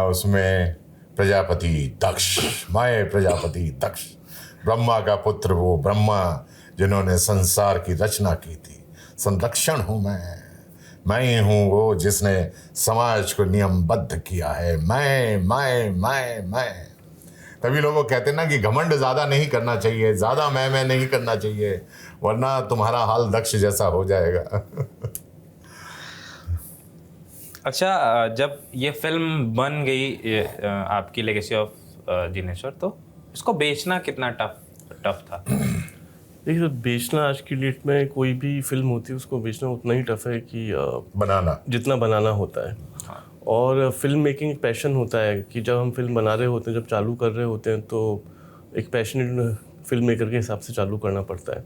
[SPEAKER 1] उसमें प्रजापति दक्ष, मैं प्रजापति दक्ष, ब्रह्मा का पुत्र वो ब्रह्मा जिन्होंने संसार की रचना की थी। संरक्षण हूँ मैं ही हूँ वो जिसने समाज को नियमबद्ध किया है। मैं तभी लोगों कहते हैं ना कि घमंड ज़्यादा नहीं करना चाहिए, ज़्यादा मैं नहीं करना चाहिए, वरना तुम्हारा हाल दक्ष जैसा हो जाएगा।
[SPEAKER 2] अच्छा, जब ये फिल्म बन गई आपकी लेगेसी ऑफ जिनेश्वर, तो इसको बेचना कितना टफ था?
[SPEAKER 3] देखिए, तो बेचना आज की डेट में कोई भी फिल्म होती है उसको बेचना उतना ही टफ है कि
[SPEAKER 1] बनाना
[SPEAKER 3] जितना बनाना होता है। और फिल्म मेकिंग एक पैशन होता है कि जब हम फिल्म बना रहे होते हैं, जब चालू कर रहे होते हैं, तो एक पैशनेट फिल्म मेकर के हिसाब से चालू करना पड़ता है।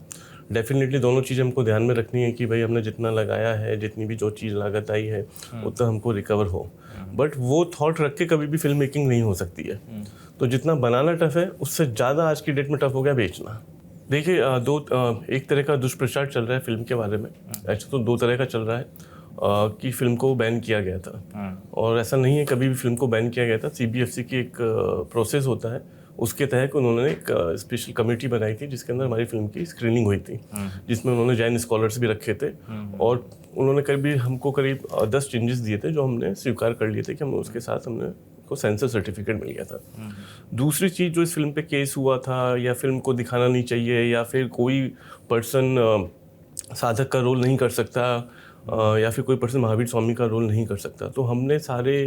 [SPEAKER 3] डेफिनेटली दोनों चीज़ें हमको ध्यान में रखनी है कि भाई हमने जितना लगाया है, जितनी भी जो चीज़ लागत आई है उतना हमको रिकवर हो। बट वो थॉट रख के कभी भी फिल्म मेकिंग नहीं हो सकती है। तो जितना बनाना टफ है, उससे ज़्यादा आज की डेट में टफ हो गया बेचना। देखिए, एक तरह का दुष्प्रचार चल रहा है फिल्म के बारे में। ऐसा तो दो तरह का चल रहा है कि फिल्म को बैन किया गया था, और ऐसा नहीं है कभी भी फिल्म को बैन किया गया था। CBFC की एक प्रोसेस होता है, उसके तहत उन्होंने एक स्पेशल कमेटी बनाई थी जिसके अंदर हमारी फिल्म की स्क्रीनिंग हुई थी, जिसमें उन्होंने जैन स्कॉलर्स भी रखे थे, और उन्होंने हमको करीब 10 चेंजेस दिए थे जो हमने स्वीकार कर लिए थे कि हम उसके साथ हमने को सेंसर सर्टिफिकेट मिल गया था। दूसरी चीज़ जो इस फिल्म पे केस हुआ था, या फिल्म को दिखाना नहीं चाहिए, या फिर कोई पर्सन साधक का रोल नहीं कर सकता, या फिर कोई पर्सन महावीर स्वामी का रोल नहीं कर सकता, तो हमने सारे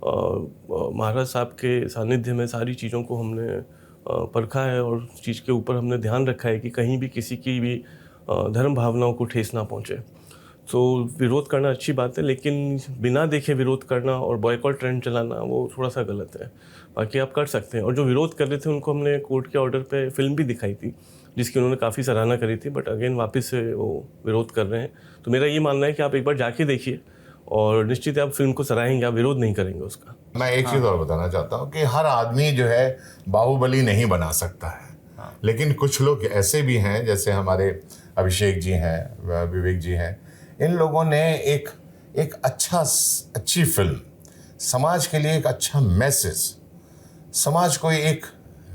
[SPEAKER 3] महाराज साहब के सानिध्य में सारी चीज़ों को हमने परखा है, और उस चीज़ के ऊपर हमने ध्यान रखा है कि कहीं भी किसी की भी धर्म भावनाओं को ठेस ना पहुँचे। तो विरोध करना अच्छी बात है, लेकिन बिना देखे विरोध करना और बॉयकॉट ट्रेंड चलाना वो थोड़ा सा गलत है। बाकी आप कर सकते हैं। और जो विरोध कर रहे थे उनको हमने कोर्ट के ऑर्डर पे फिल्म भी दिखाई थी, जिसकी उन्होंने काफ़ी सराहना करी थी, बट अगेन वापस से वो विरोध कर रहे हैं। तो मेरा ये मानना है कि आप एक बार जाके देखिए, और निश्चित आप फिल्म को सराहेंगे, आप विरोध नहीं करेंगे उसका।
[SPEAKER 1] मैं एक चीज़ और बताना चाहता हूँ कि हर आदमी जो है बाहुबली नहीं बना सकता है, लेकिन कुछ लोग ऐसे भी हैं, जैसे हमारे अभिषेक जी हैं, विवेक जी हैं, इन लोगों ने एक अच्छी फिल्म, समाज के लिए एक अच्छा मैसेज, समाज को एक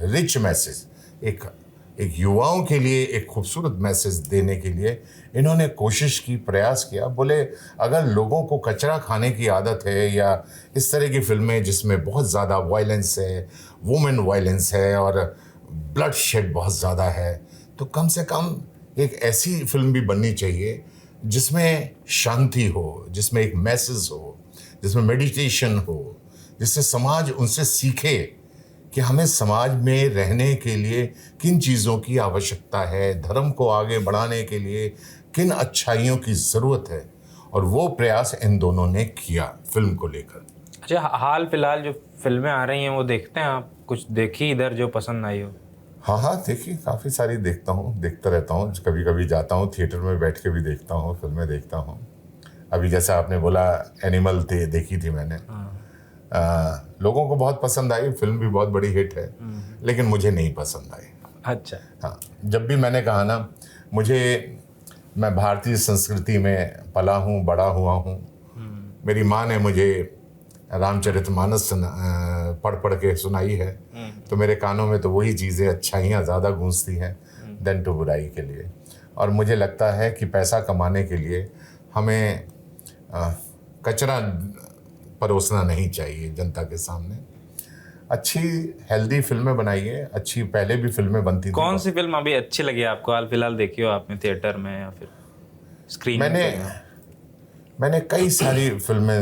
[SPEAKER 1] रिच मैसेज, एक युवाओं के लिए एक खूबसूरत मैसेज देने के लिए इन्होंने कोशिश की, प्रयास किया। बोले अगर लोगों को कचरा खाने की आदत है, या इस तरह की फिल्में जिसमें बहुत ज़्यादा वायलेंस है, वुमेन वायलेंस है, और ब्लड शेड बहुत ज़्यादा है, तो कम से कम एक ऐसी फिल्म भी बननी चाहिए जिसमें शांति हो, जिसमें एक मैसेज हो, जिसमें मेडिटेशन हो, जिससे समाज उनसे सीखे कि हमें समाज में रहने के लिए किन चीज़ों की आवश्यकता है, धर्म को आगे बढ़ाने के लिए किन अच्छाइयों की ज़रूरत है। और वो प्रयास इन दोनों ने किया फिल्म को लेकर।
[SPEAKER 2] अच्छा, हाल फिलहाल जो फिल्में आ रही हैं वो देखते हैं आप? कुछ देखी इधर जो पसंद आई हो?
[SPEAKER 1] हाँ, देखिए, काफ़ी सारी देखता रहता हूँ। कभी कभी जाता हूँ थिएटर में, बैठ के भी देखता हूँ, फिल्में देखता हूँ। अभी जैसा आपने बोला, एनिमल देखी थी मैंने। लोगों को बहुत पसंद आई, फिल्म भी बहुत बड़ी हिट है, लेकिन मुझे नहीं पसंद आई।
[SPEAKER 2] अच्छा।
[SPEAKER 1] हाँ, जब भी मैंने कहा ना, मैं भारतीय संस्कृति में पला हूँ, बड़ा हुआ हूँ। मेरी माँ ने मुझे रामचरितमानस पढ़ के सुनाई है, तो मेरे कानों में तो वही चीज़ें, अच्छाइयाँ ज़्यादा गूंजती हैं देन टू बुराई के लिए। और मुझे लगता है कि पैसा कमाने के लिए हमें कचरा परोसना नहीं चाहिए जनता के सामने। अच्छी हेल्दी फिल्में बनाइए, अच्छी पहले भी फिल्में बनती थी।
[SPEAKER 2] कौन सी फिल्म अभी अच्छी लगी आपको, हाल फिलहाल देखी हो आपने थिएटर में या फिर स्क्रीन?
[SPEAKER 1] मैंने कई सारी फिल्में,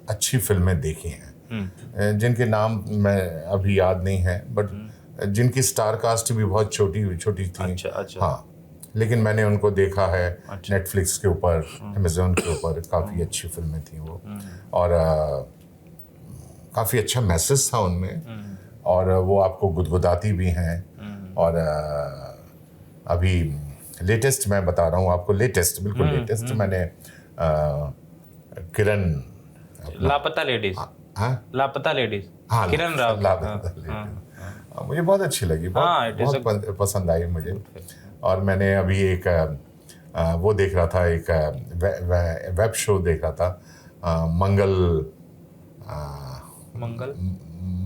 [SPEAKER 1] अच्छी फिल्में देखी हैं, जिनके नाम मैं अभी याद नहीं है, बट जिनकी स्टार कास्ट भी बहुत छोटी थी।
[SPEAKER 2] अच्छा।
[SPEAKER 1] हाँ, लेकिन मैंने उनको देखा है। अच्छा। नेटफ्लिक्स के ऊपर, अमेज़न के ऊपर काफ़ी अच्छी फिल्में थी वो, और काफ़ी अच्छा मैसेज था उनमें, और वो आपको गुदगुदाती भी हैं, और अभी लेटेस्ट मैं बता रहा हूँ आपको, लेटेस्ट बिल्कुल लेटेस्ट मैंने किरण
[SPEAKER 2] लापता लेडीज,
[SPEAKER 1] हाँ
[SPEAKER 2] लापता लेडीज,
[SPEAKER 1] हाँ
[SPEAKER 2] किरण राव।
[SPEAKER 1] मुझे बहुत अच्छी लगी,
[SPEAKER 2] हाँ, it is
[SPEAKER 1] बहुत पसंद आई मुझे। और मैंने अभी एक वो देख रहा था, एक वेब शो देख रहा था,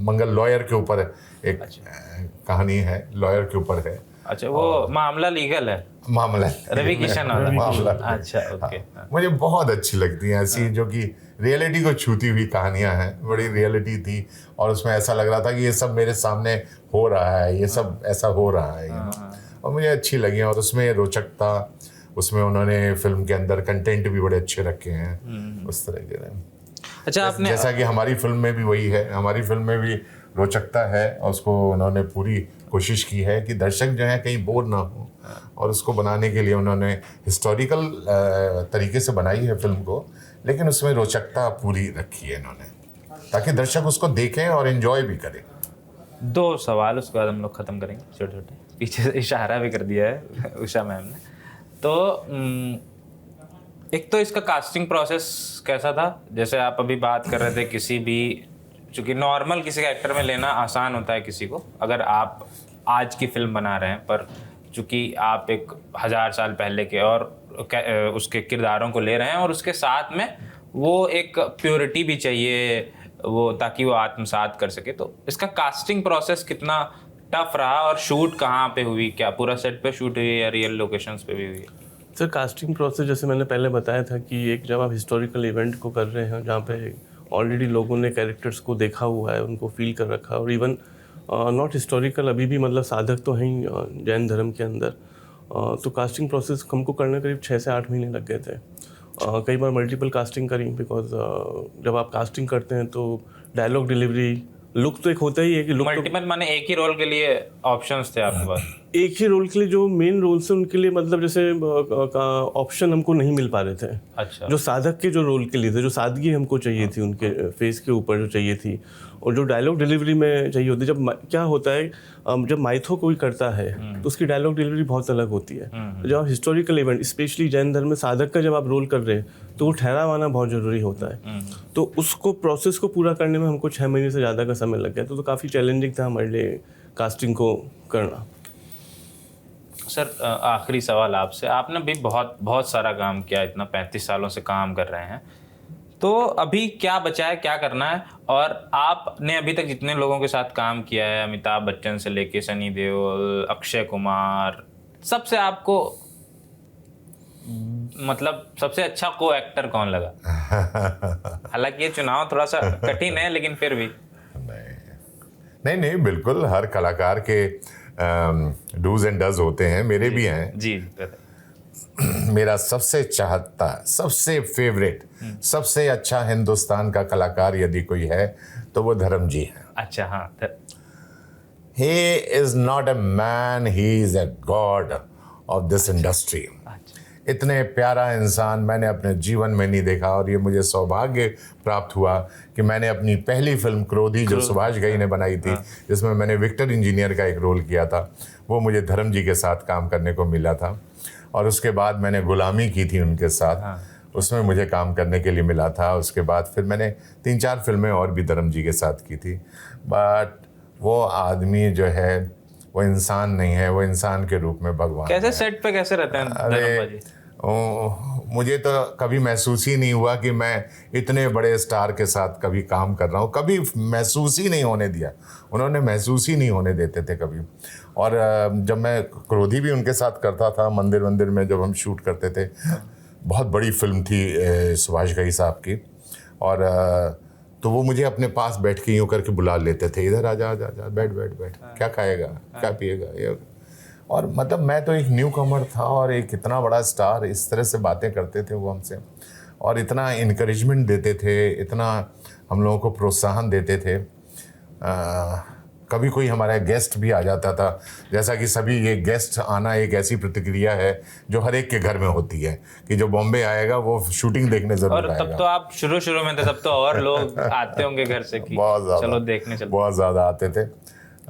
[SPEAKER 1] मंगल लॉयर के ऊपर एक कहानी है, लॉयर के ऊपर है।
[SPEAKER 2] अच्छा, वो मामला लीगल है,
[SPEAKER 1] मामला
[SPEAKER 2] रवि किशन वाला।
[SPEAKER 1] मामला।
[SPEAKER 2] अच्छा, ओके।
[SPEAKER 1] मुझे बहुत अच्छी लगती हैं ऐसी जो कि रियलिटी को छूती हुई कहानियां हैं, बड़ी रियलिटी थी। और उसमें ऐसा लग रहा था कि ये सब मेरे सामने हो रहा है, ये सब ऐसा हो रहा है, और मुझे अच्छी लगी। और उसमें रोचकता, उसमें उन्होंने फिल्म के अंदर कंटेंट भी बड़े अच्छे रखे हैं उस तरह के।
[SPEAKER 2] अच्छा, आपने
[SPEAKER 1] जैसा कि हमारी फिल्म में भी वही है, हमारी फिल्म में भी रोचकता है और उसको उन्होंने पूरी कोशिश की है कि दर्शक जो है कहीं बोर ना हो। और उसको बनाने के लिए उन्होंने हिस्टोरिकल तरीके से बनाई है फिल्म को, लेकिन उसमें रोचकता पूरी रखी है इन्होंने, ताकि दर्शक उसको देखें और एंजॉय भी करें।
[SPEAKER 2] 2 सवाल, उसके बाद हम लोग ख़त्म करेंगे छोटे छोटे। पीछे से इशारा भी कर दिया है उषा मैम ने। तो एक तो इसका कास्टिंग प्रोसेस कैसा था? जैसे आप अभी बात कर रहे थे, किसी भी, चूँकि नॉर्मल किसी का एक्टर में लेना आसान होता है किसी को, अगर आप आज की फिल्म बना रहे हैं, पर चूँकि आप एक 1000 साल पहले के और उसके किरदारों को ले रहे हैं, और उसके साथ में वो एक प्योरिटी भी चाहिए वो, ताकि वो आत्मसात कर सके। तो इसका कास्टिंग प्रोसेस कितना टफ रहा, और शूट कहाँ पे हुई? क्या पूरा सेट पे शूट हुई या रियल लोकेशंस पे भी हुई?
[SPEAKER 3] सर, कास्टिंग प्रोसेस जैसे मैंने पहले बताया था कि एक जब आप हिस्टोरिकल इवेंट को कर रहे हैं जहाँ पे ऑलरेडी लोगों ने कैरेक्टर्स को देखा हुआ है, उनको फील कर रखा है, और इवन नॉट हिस्टोरिकल अभी भी मतलब साधक तो हैं ही जैन धर्म के अंदर, तो कास्टिंग प्रोसेस हमको करने करीब 6 से 8 महीने लग गए थे। कई बार मल्टीपल कास्टिंग करी, बिकॉज जब आप कास्टिंग करते हैं तो डायलॉग डिलीवरी, लुक तो एक होता ही है कि लुक
[SPEAKER 2] मल्टीपल माने एक ही रोल के लिए ऑप्शंस थे आपके पास?
[SPEAKER 3] एक ही रोल के लिए जो मेन रोल्स हैं उनके लिए मतलब जैसे ऑप्शन हमको नहीं मिल पा रहे थे।
[SPEAKER 2] अच्छा।
[SPEAKER 3] जो साधक के जो रोल के लिए थे, जो सादगी हमको चाहिए थी उनके फेस के ऊपर जो चाहिए थी, और जो डायलॉग डिलीवरी में चाहिए होती है। जब क्या होता है, जब माइथो कोई करता है तो उसकी डायलॉग डिलीवरी बहुत अलग होती है। जब आप हिस्टोरिकल इवेंट, स्पेशली जैन धर्म में साधक का जब आप रोल कर रहे हैं तो वो ठहराव आना बहुत ज़रूरी होता है। तो उसको प्रोसेस को पूरा करने में हमको 6 महीने से ज़्यादा का समय लग गया। तो काफ़ी चैलेंजिंग था हमारे लिए कास्टिंग को करना।
[SPEAKER 2] सर, आखिरी सवाल आपसे, आपने भी बहुत सारा काम किया, इतना 35 सालों से काम कर रहे हैं, तो अभी क्या बचा है, क्या करना है? और आपने अभी तक जितने लोगों के साथ काम किया है, अमिताभ बच्चन से लेके सनी देओल, अक्षय कुमार, सबसे आपको मतलब सबसे अच्छा को एक्टर कौन लगा? हालांकि ये चुनाव थोड़ा सा कठिन है, लेकिन फिर भी।
[SPEAKER 1] नहीं, बिल्कुल हर कलाकार के डूज एंड डज होते हैं, मेरे भी हैं।
[SPEAKER 2] जी।
[SPEAKER 1] मेरा सबसे चाहता, सबसे फेवरेट, सबसे अच्छा हिंदुस्तान का कलाकार यदि कोई है तो वो धर्म जी है।
[SPEAKER 2] अच्छा, हाँ।
[SPEAKER 1] He is not a man, he is a God of this industry. इतने प्यारा इंसान मैंने अपने जीवन में नहीं देखा, और ये मुझे सौभाग्य प्राप्त हुआ कि मैंने अपनी पहली फिल्म क्रोधी, जो सुभाष घई ने बनाई थी, जिसमें मैंने विक्टर इंजीनियर का एक रोल किया था, वो मुझे धर्म जी के साथ काम करने को मिला था। और उसके बाद मैंने गुलामी की थी उनके साथ, उसमें मुझे काम करने के लिए मिला था। उसके बाद फिर मैंने 3-4 फिल्में और भी धर्म जी के साथ की थी। बट वो आदमी जो है वो इंसान नहीं है, वो इंसान के रूप में भगवान
[SPEAKER 2] कैसे
[SPEAKER 1] है।
[SPEAKER 2] सेट पे कैसे रहते हैं धर्म जी?
[SPEAKER 1] मुझे तो कभी महसूस ही नहीं हुआ कि मैं इतने बड़े स्टार के साथ कभी काम कर रहा हूँ, कभी महसूस ही नहीं होने दिया। उन्होंने महसूस ही नहीं होने देते थे कभी। और जब मैं क्रोधी भी उनके साथ करता था, मंदिर में जब हम शूट करते थे, बहुत बड़ी फिल्म थी सुभाष घई साहब की, और तो वो मुझे अपने पास बैठ के यूँ करके बुला लेते थे, इधर आ जा, बैठ, क्या खाएगा, क्या पिएगा, ये। और मतलब मैं तो एक न्यू कमर था और एक इतना बड़ा स्टार, इस तरह से बातें करते थे वो हमसे, और इतना इनकरेजमेंट देते थे, इतना हम लोगों को प्रोत्साहन देते थे। कभी कोई हमारा गेस्ट भी आ जाता था, जैसा कि सभी ये गेस्ट आना एक ऐसी प्रतिक्रिया है जो हर एक के घर में होती है कि जो बॉम्बे आएगा वो शूटिंग देखने जरूर
[SPEAKER 2] और
[SPEAKER 1] आएगा।
[SPEAKER 2] तब तो आप शुरू में थे, तब तो और लोग आते होंगे घर से कि
[SPEAKER 1] बहुत ज़्यादा,
[SPEAKER 2] चलो देखने चलो।
[SPEAKER 1] बहुत ज़्यादा आते थे।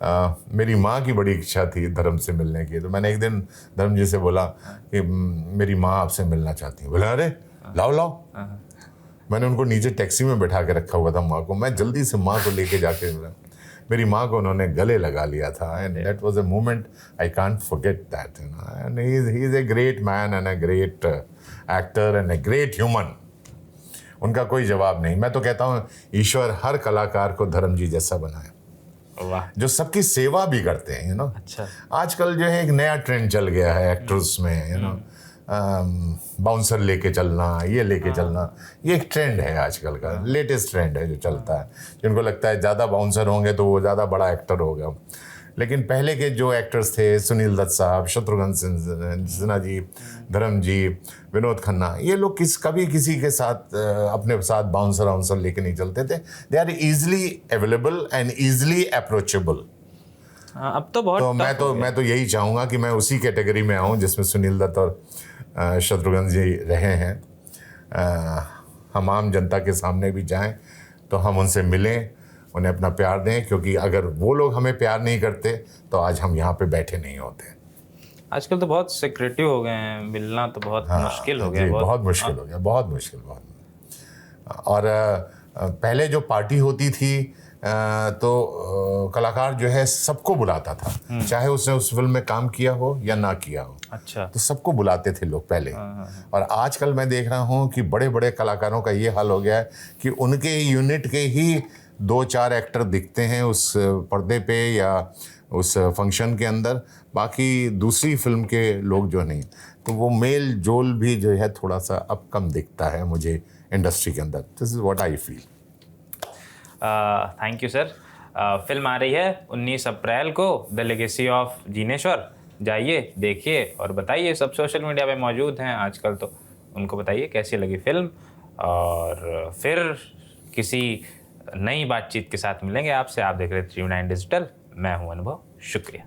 [SPEAKER 1] मेरी माँ की बड़ी इच्छा थी धर्म से मिलने की, तो मैंने एक दिन धर्म जी से बोला कि मेरी माँ आपसे मिलना चाहती है। बोला अरे लाओ लाओ। मैंने उनको नीचे टैक्सी में बैठा के रखा हुआ था माँ को, मैं जल्दी से माँ को लेके जाके मिला। मेरी माँ को उन्होंने गले लगा लिया था, and that was a moment I can't forget that, you know. And he is a great man and a great actor and a great human. उनका कोई जवाब नहीं। मैं तो कहता हूँ ईश्वर हर कलाकार को धर्म जी जैसा बनाए,
[SPEAKER 2] वाह।
[SPEAKER 1] जो सबकी सेवा भी करते हैं, यू नो।
[SPEAKER 2] अच्छा।
[SPEAKER 1] आजकल जो है एक नया ट्रेंड चल गया है एक्टर्स में, यू नो, बाउंसर लेके चलना, ये लेके चलना, ये एक ट्रेंड है आजकल का, लेटेस्ट ट्रेंड है जो चलता है। जिनको लगता है ज़्यादा बाउंसर होंगे तो वो ज़्यादा बड़ा एक्टर होगा। लेकिन पहले के जो एक्टर्स थे, सुनील दत्त साहब, शत्रुघ्न सिन्हा जी, धर्म जी, विनोद खन्ना, ये लोग कभी किसी के साथ अपने साथ बाउंसर वाउंसर लेके नहीं चलते थे। They are easily available and easily approachable.
[SPEAKER 2] हाँ, अब तो बहुत
[SPEAKER 1] तो
[SPEAKER 2] tough
[SPEAKER 1] मैं तो यही चाहूँगा कि मैं उसी कैटेगरी में आऊँ जिसमें सुनील दत्त और शत्रुघ्न जी रहे हैं। हम आम जनता के सामने भी जाएं तो हम उनसे मिलें, उन्हें अपना प्यार दें, क्योंकि अगर वो लोग हमें प्यार नहीं करते तो आज हम यहाँ पे बैठे नहीं होते।
[SPEAKER 2] आजकल तो बहुत सिक्रेटिव हो गए हैं, मिलना तो बहुत मुश्किल हो गया।
[SPEAKER 1] जी, बहुत मुश्किल हो गया, बहुत मुश्किल, बहुत। और पहले जो पार्टी होती थी तो कलाकार जो है सबको बुलाता था, चाहे उसने उस फिल्म में काम किया हो या ना किया हो।
[SPEAKER 2] अच्छा।
[SPEAKER 1] तो सबको बुलाते थे लोग पहले। और आजकल मैं देख रहा हूँ कि बड़े बड़े कलाकारों का ये हाल हो गया है कि उनके यूनिट के ही 2-4 एक्टर दिखते हैं उस पर्दे पे या उस फंक्शन के अंदर, बाकी दूसरी फिल्म के लोग जो नहीं। तो वो मेल जोल भी जो है थोड़ा सा अब कम दिखता है मुझे इंडस्ट्री के अंदर। This is what I feel.
[SPEAKER 2] Thank you sir. Film आ रही है 19 अप्रैल को, द लेगेसी ऑफ जिनेश्वर। जाइए, देखिए और बताइए। सब सोशल मीडिया पे मौजूद हैं आजकल, तो उनको बताइए कैसी लगी फिल्म। और फिर किसी नई बातचीत के साथ मिलेंगे आपसे। आप देख रहे थे 39 डिजिटल। मैं हूं अनुभव। शुक्रिया।